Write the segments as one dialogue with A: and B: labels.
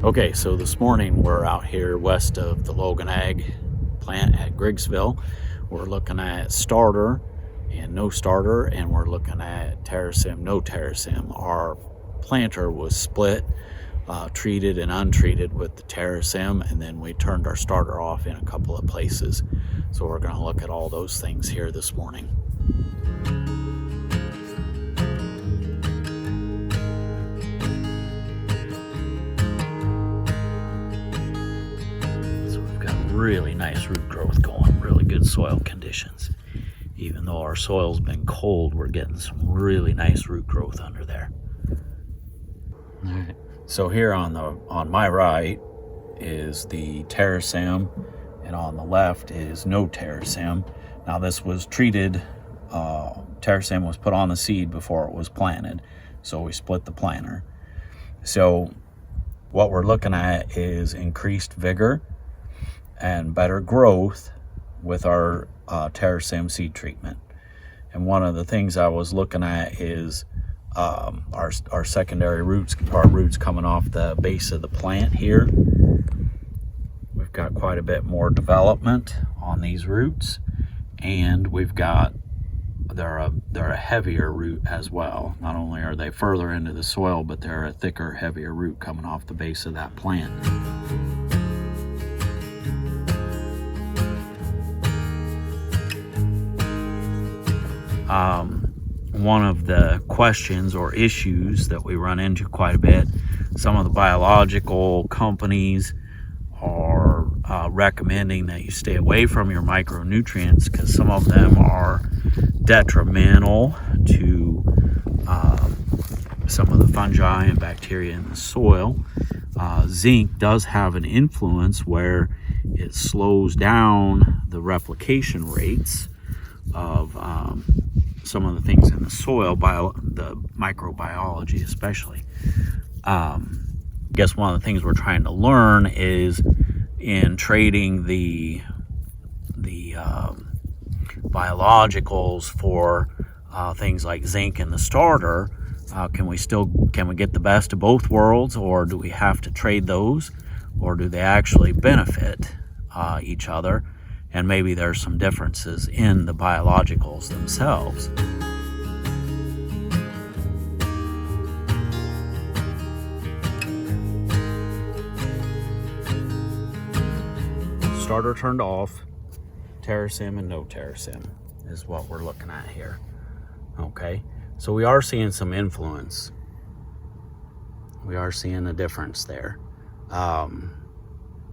A: Okay, so this morning we're out here west of the Logan Ag plant at Griggsville. We're looking at starter and no starter, and we're looking at Terrasym, no Terrasym. Our planter was split, treated and untreated with the Terrasym, and then we turned our starter off in a couple of places. So we're going to look at all those things here this morning. Really nice root growth going, really good soil conditions. Even though our soil's been cold, we're getting some really nice root growth under there. All right. So here on my right is the Terrasym, and on the left is no Terrasym. Now this was treated, Terrasym was put on the seed before it was planted, so we split the planter. So what we're looking at is increased vigor and better growth with our Terrasym seed treatment. And one of the things I was looking at is our secondary roots, our roots coming off the base of the plant here. We've got quite a bit more development on these roots, and we've got they're a heavier root as well. Not only are they further into the soil, but they're a thicker, heavier root coming off the base of that plant. One of the questions or issues that we run into quite a bit, some of the biological companies are recommending that you stay away from your micronutrients because some of them are detrimental to some of the fungi and bacteria in the soil. Zinc does have an influence where it slows down the replication rates of some of the things in the soil, the microbiology especially. I guess one of the things we're trying to learn is in trading the biologicals for things like zinc in the starter. Can we get the best of both worlds, or do we have to trade those, or do they actually benefit each other? And maybe there's some differences in the biologicals themselves. Starter turned off, Terrasym and no Terrasym is what we're looking at here. Okay, so we are seeing some influence. We are seeing a difference there.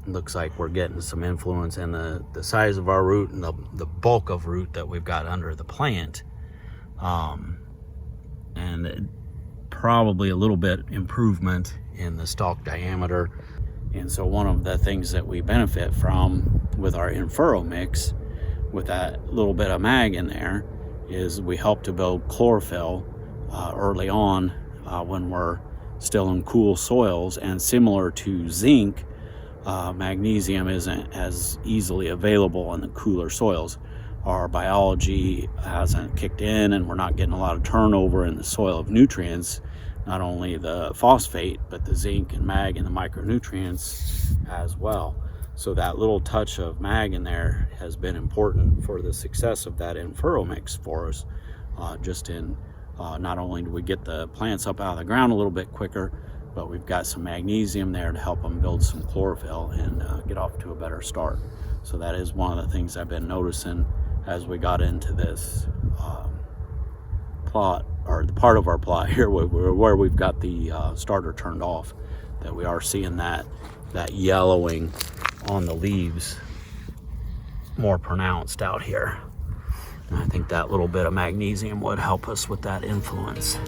A: Looks like we're getting some influence in the size of our root and the bulk of root that we've got under the plant, and probably a little bit improvement in the stalk diameter. And so one of the things that we benefit from with our in-furrow mix, with that little bit of mag in there, is we help to build chlorophyll early on when we're still in cool soils. And similar to zinc, magnesium isn't as easily available in the cooler soils. Our biology hasn't kicked in, and we're not getting a lot of turnover in the soil of nutrients, not only the phosphate, but the zinc and mag and the micronutrients as well. So that little touch of mag in there has been important for the success of that in-furrow mix for us. Just in not only do we get the plants up out of the ground a little bit quicker, but we've got some magnesium there to help them build some chlorophyll and get off to a better start. So that is one of the things I've been noticing as we got into this plot, or the part of our plot here where we've got the starter turned off, that we are seeing that yellowing on the leaves more pronounced out here. And I think that little bit of magnesium would help us with that influence.